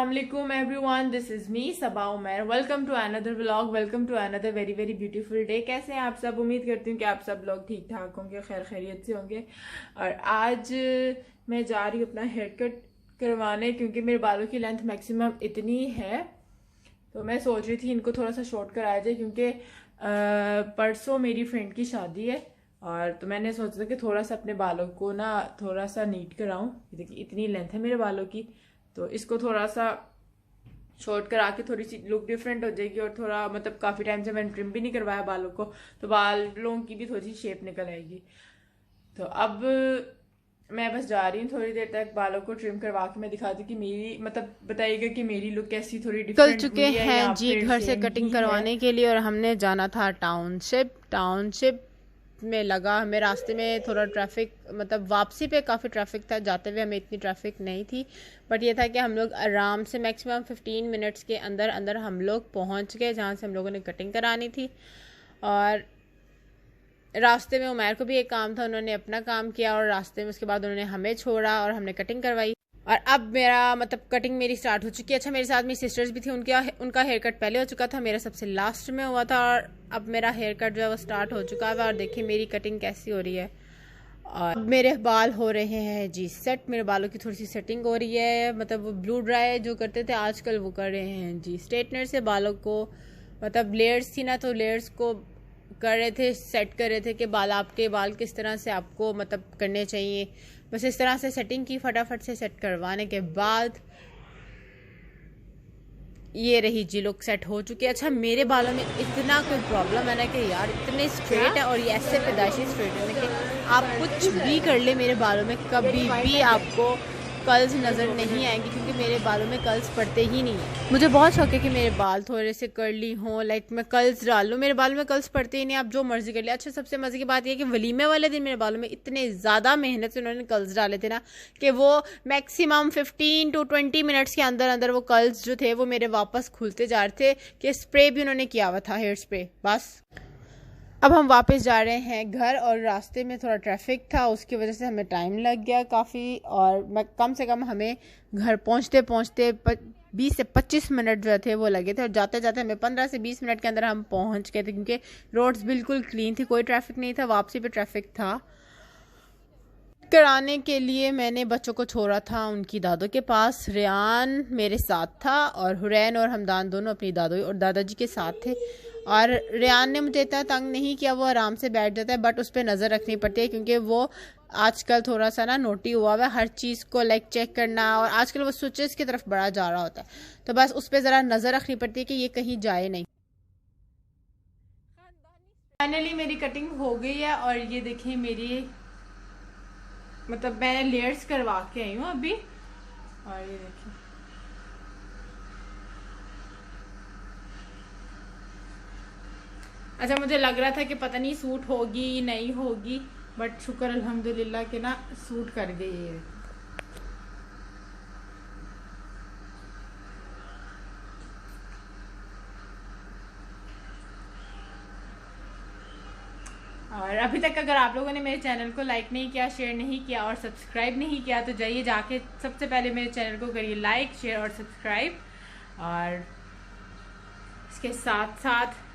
Assalamualaikum everyone, this is me Saba Umar. Welcome to another vlog, welcome to another very very beautiful day. कैसे हैं आप सब? उम्मीद करती हूँ कि आप सब लोग ठीक ठाक होंगे, खैर खैरियत से होंगे। और आज मैं जा रही हूँ अपना हेयर कट करवाने, क्योंकि मेरे बालों की लेंथ मैक्सिमम इतनी है, तो मैं सोच रही थी इनको थोड़ा सा शॉर्ट कराया जाए, क्योंकि परसों मेरी फ्रेंड की शादी है। और तो मैंने सोचा था कि थोड़ा सा अपने बालों को ना थोड़ा सा नीट कराऊं। देखिए इतनी लेंथ है मेरे बालों की, तो इसको थोड़ा सा शॉर्ट करा के थोड़ी सी लुक डिफरेंट हो जाएगी। और थोड़ा मतलब काफ़ी टाइम से मैंने ट्रिम भी नहीं करवाया बालों को, तो बालों की भी थोड़ी सी शेप निकल आएगी। तो अब मैं बस जा रही हूँ, थोड़ी देर तक बालों को ट्रिम करवा के मैं दिखाती हूँ कि मेरी मतलब बताइएगा कि मेरी लुक कैसी थोड़ी निकल डिफरेंट चुके हुई है हैं या जी फिर घर से सेम कटिंग ही करवाने है। के लिए, और हमने जाना था टाउनशिप में। लगा हमें रास्ते में थोड़ा ट्रैफिक, मतलब वापसी पे काफ़ी ट्रैफिक था, जाते हुए हमें इतनी ट्रैफिक नहीं थी। बट ये था कि हम लोग आराम से मैक्सिमम 15 मिनट्स के अंदर अंदर हम लोग पहुंच गए जहाँ से हम लोगों ने कटिंग करानी थी। और रास्ते में उमैर को भी एक काम था, उन्होंने अपना काम किया, और रास्ते में उसके बाद उन्होंने हमें छोड़ा और हमने कटिंग करवाई। और अब मेरा मतलब कटिंग मेरी स्टार्ट हो चुकी है। अच्छा, मेरे साथ मेरी सिस्टर्स भी थी, उनका हेयर कट पहले हो चुका था, मेरा सबसे लास्ट में हुआ था, और अब मेरा हेयर कट जो है वो स्टार्ट हो चुका है। और देखिए मेरी कटिंग कैसी हो रही है। और मेरे बाल हो रहे हैं जी सेट, मेरे बालों की थोड़ी सी सेटिंग हो रही है। मतलब वो ब्लू ड्राई जो करते थे आजकल वो कर रहे हैं जी स्ट्रेटनर से बालों को। मतलब लेयर्स थी ना, तो लेयर्स को कर रहे थे, सेट कर रहे थे कि आपके बाल किस तरह से आपको मतलब करने चाहिए। बस इस तरह से सेटिंग की, फटाफट से सेट करवाने के बाद ये रही जी लुक सेट हो चुकी है। अच्छा, मेरे बालों में इतना कोई प्रॉब्लम है ना कि यार इतने स्ट्रेट है, और ये ऐसे पैदाइशी स्ट्रेट है ना कि आप कुछ भी कर ले मेरे बालों में कभी भी आपको कर्ल्स नज़र नहीं आएंगी, क्योंकि मेरे बालों में कर्ल्स पड़ते ही नहीं है। मुझे बहुत शौक है कि मेरे बाल थोड़े से कर्ली हों, लाइक मैं कर्ल्स डाल लूँ, मेरे बालों में कर्ल्स पड़ते ही नहीं, आप जो मर्जी कर ले। अच्छा, सबसे मज़े की बात यह है कि वलीमे वाले दिन मेरे बालों में इतने ज़्यादा मेहनत से उन्होंने कर्ल्स डाले थे ना, कि वो मैक्सिमम 15 to 20 मिनट्स के अंदर अंदर वो कर्ल्स जो थे वो मेरे वापस खुलते जा रहे थे, कि स्प्रे भी उन्होंने किया हुआ था, हेयर स्प्रे। बस अब हम वापस जा रहे हैं घर, और रास्ते में थोड़ा ट्रैफिक था, उसकी वजह से हमें टाइम लग गया काफ़ी। और कम से कम हमें घर पहुंचते पहुंचते 20 से 25 मिनट जो थे वो लगे थे, और जाते जाते हमें 15 से 20 मिनट के अंदर हम पहुंच गए थे, क्योंकि रोड्स बिल्कुल क्लीन थी, कोई ट्रैफिक नहीं था। वापसी पे ट्रैफिक था। कराने के लिए मैंने बच्चों को छोड़ा था उनकी दादों के पास। रेयान मेरे साथ था, और हुरैन और हमदान दोनों अपनी दादों और दादाजी के साथ थे। और रेयान ने मुझे इतना तंग नहीं किया, वो आराम से बैठ जाता है, बट उस पर नज़र रखनी पड़ती है, क्योंकि वो आजकल थोड़ा सा ना नोटी हुआ हुआ है, हर चीज़ को लाइक चेक करना, और आजकल वो स्विचेस की तरफ बड़ा जा रहा होता है, तो बस उस पर ज़रा नज़र रखनी पड़ती है कि ये कहीं जाए नहीं। फाइनली मेरी कटिंग हो गई है, और ये देखिए मेरी मतलब मैं लेयर्स करवा के आई हूँ अभी। और ये देखिए अच्छा, मुझे लग रहा था कि पता नहीं सूट होगी नहीं होगी, बट शुक्र अल्हम्दुलिल्लाह के ना सूट कर गई है। और अभी तक अगर आप लोगों ने मेरे चैनल को लाइक नहीं किया, शेयर नहीं किया और सब्सक्राइब नहीं किया, तो जाइए जाके सबसे पहले मेरे चैनल को करिए लाइक, शेयर और सब्सक्राइब। और इसके साथ साथ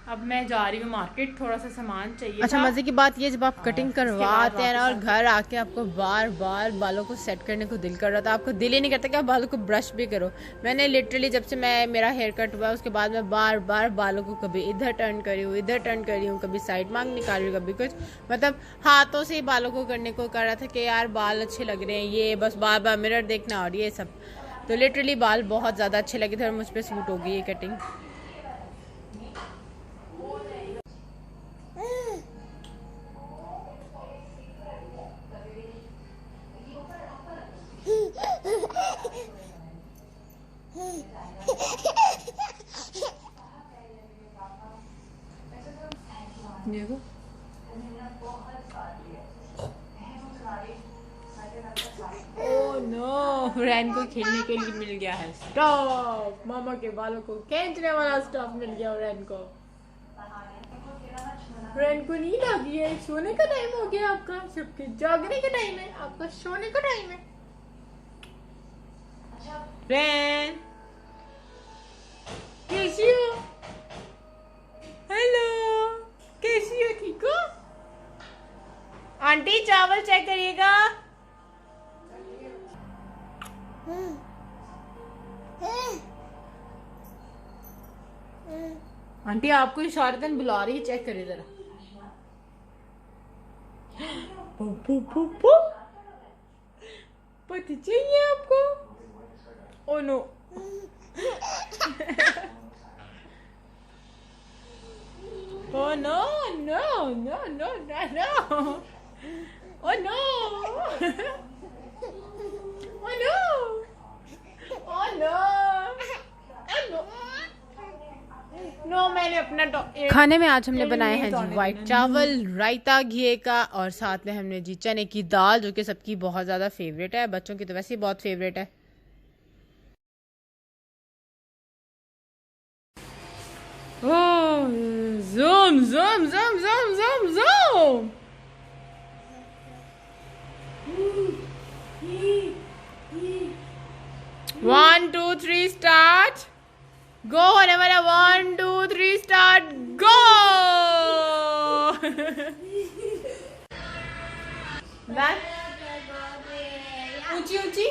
अब मैं जा रही हूँ मार्केट, थोड़ा सा सामान चाहिए। अच्छा, मज़े की बात ये, जब आप कटिंग करवाते हैं ना और वापस घर आके आपको बार बार बालों को सेट करने को दिल कर रहा था, आपको दिल ही नहीं करता कि आप बालों को ब्रश भी करो। मैंने लिटरली जब से मेरा हेयर कट हुआ उसके बाद मैं बार बार बालों को कभी इधर टर्न करी हूँ, इधर टर्न करी हूँ, कभी साइड मांग निकाल रही हूँ, कभी कुछ, मतलब हाथों से ही बालों को करने को कर रहा था कि यार बाल अच्छे लग रहे हैं, ये बस बार बार मिरर देखना और ये सब। तो लिटरली बाल बहुत ज़्यादा अच्छे लगे थे, और मुझ पर सूट हो गई ये कटिंग। देखो ओह नो, रैन को खेलने के लिए मिल गया है स्टॉप। मामा के बालों को खींचने वाला स्टॉप मिल गया रैन को। रैन को नींद आ गई है, सोने का टाइम हो गया आपका, सबके जागने का टाइम है, आपका सोने का टाइम है। रैन कैसी हो? हेलो, कैसी हो? ठीक हो? आंटी चावल चेक करिएगा। आंटी आपको इशारतन बुला रही है, चेक करिए जरा। पति चाहिए आपको? Oh no. Oh no, no, no, no, no, no. Oh no. Oh no. Oh no. Oh no. No, मैंने अपना खाने में आज हमने बनाए हैं जी वाइट चावल, रायता घिए का, और साथ में हमने जी चने की दाल, जो कि सबकी बहुत ज़्यादा फेवरेट है, बच्चों की तो वैसे ही बहुत फेवरेट है। Oh, zoom, zoom, zoom, zoom, zoom, zoom. 1, 2, 3, start. Go, whenever 1, 2, 3, start. Go. Back. ऊंची ऊंची.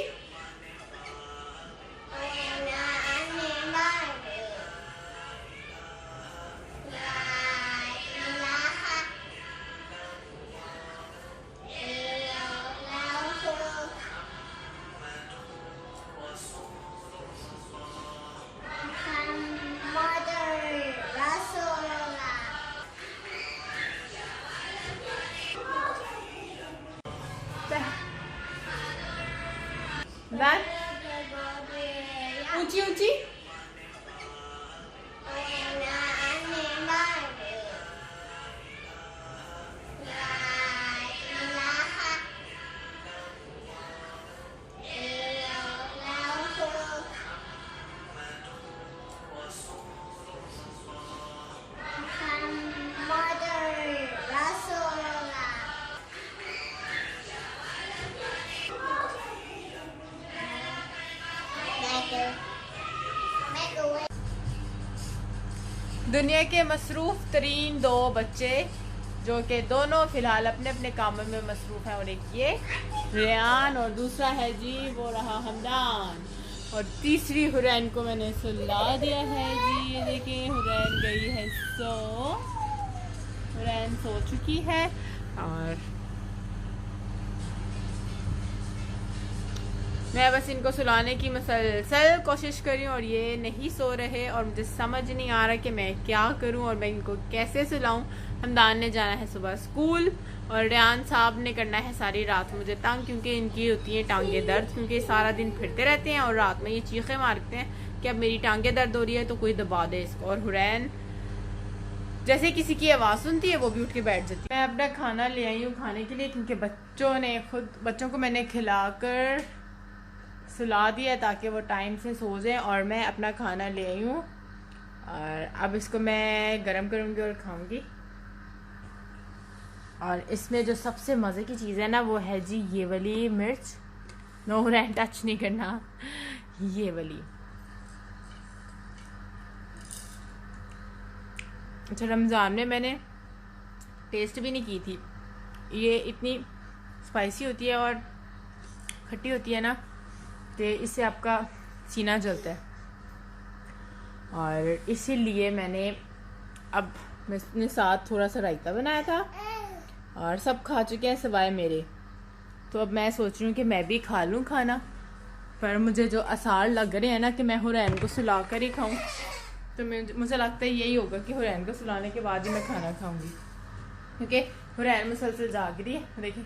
Back. ऊंची ऊंची. दुनिया के मसरूफ़ तरीन 2 बच्चे, जो कि दोनों फ़िलहाल अपने अपने कामों में मसरूफ़ हैं, और एक ये रेयान और दूसरा है जी वो रहा हमदान, और तीसरी हुरैन को मैंने सुला दिया है जी। ये देखिए हुरैन गई है हुरैन सो चुकी है, और मैं बस इनको सुलाने की मुसलसल कोशिश कर रही हूँ, और ये नहीं सो रहे, और मुझे समझ नहीं आ रहा कि मैं क्या करूँ और मैं इनको कैसे सुलाऊँ। हमदान ने जाना है सुबह स्कूल, और रेयान साहब ने करना है सारी रात मुझे तंग, क्योंकि इनकी होती हैं टांगें दर्द, क्योंकि सारा दिन फिरते रहते हैं और रात में ये चीखें मारते हैं कि अब मेरी टांगें दर्द हो रही है तो कोई दबा दे इसको। और हुरैन जैसे किसी की आवाज़ सुनती है वो भी उठ के बैठ जाती है। मैं अपना खाना ले आई हूँ खाने के लिए, क्योंकि बच्चों को मैंने खिलाकर सुला दिया ताकि वो टाइम से सो जाएं, और मैं अपना खाना ले आई हूँ, और अब इसको मैं गरम करूँगी और खाऊँगी। और इसमें जो सबसे मज़े की चीज़ है ना वो है जी ये वाली मिर्च। नो हुरैन टच नहीं करना, ये वाली। अच्छा, रमज़ान में मैंने टेस्ट भी नहीं की थी, ये इतनी स्पाइसी होती है और खट्टी होती है ना, तो इससे आपका सीना जलता है, और इसीलिए मैंने साथ थोड़ा सा रायता बनाया था, और सब खा चुके हैं सिवाय मेरे। तो अब मैं सोच रही हूँ कि मैं भी खा लूँ खाना, पर मुझे जो आसार लग रहे हैं ना कि मैं हुरैन को सुला कर ही खाऊँ, तो मुझे लगता है यही होगा कि हुरैन को सुलाने के बाद ही मैं खाना खाऊँगी, क्योंकि हुरैन मुसलसल जाग रही है। देखिए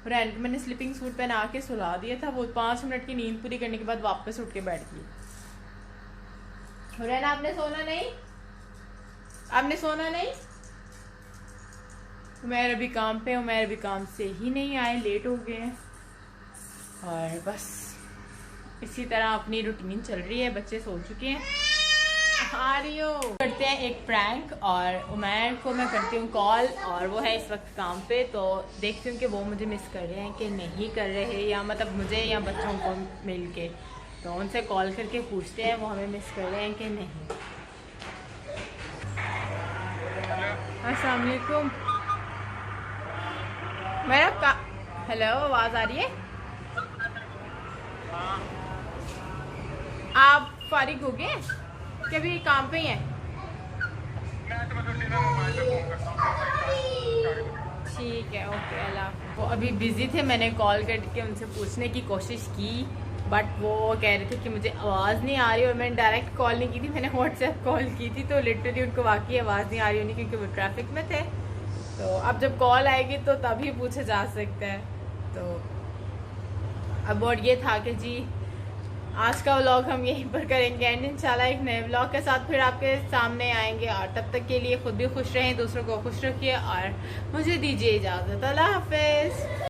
हुरैन को मैंने स्लीपिंग सूट पहना के सुला दिया था, वो 5 मिनट की नींद पूरी करने के बाद वापस उठ के बैठ गई। हुरैन आपने सोना नहीं? आपने सोना नहीं? उमैर अभी काम पे, उमैर अभी काम से ही नहीं आए, लेट हो गए हैं, और बस इसी तरह अपनी रूटीन चल रही है। बच्चे सो चुके हैं। आ रही हो करते हैं एक प्रैंक, और उमैर को मैं करती हूँ कॉल, और वो है इस वक्त काम पे, तो देखती हूँ कि वो मुझे मिस कर रहे हैं कि नहीं कर रहे, या मतलब मुझे या बच्चों को मिल के। तो उनसे कॉल करके पूछते हैं वो हमें मिस कर रहे हैं कि नहीं। अस्सलाम वालेकुम। मेरा हेलो, आवाज़ आ रही है? आप फारिग हो गए कि अभी काम पे ही हैं? ठीक है, ओके, अल्लाह। वो अभी बिज़ी थे, मैंने कॉल करके उनसे पूछने की कोशिश की बट वो कह रहे थे कि मुझे आवाज़ नहीं आ रही, और मैंने डायरेक्ट कॉल नहीं की थी, मैंने व्हाट्सएप कॉल की थी। तो लिटरली उनको वाकई आवाज़ नहीं आ रही होनी क्योंकि वो ट्रैफिक में थे। तो अब जब कॉल आएगी तो तभी पूछा जा सकता है। तो अब और ये था कि जी आज का व्लॉग हम यहीं पर करेंगे एंड इंशाल्लाह एक नए व्लॉग के साथ फिर आपके सामने आएंगे। और तब तक के लिए खुद भी खुश रहें, दूसरों को खुश रखिए और मुझे दीजिए इजाज़त। अल्लाह हाफिज़।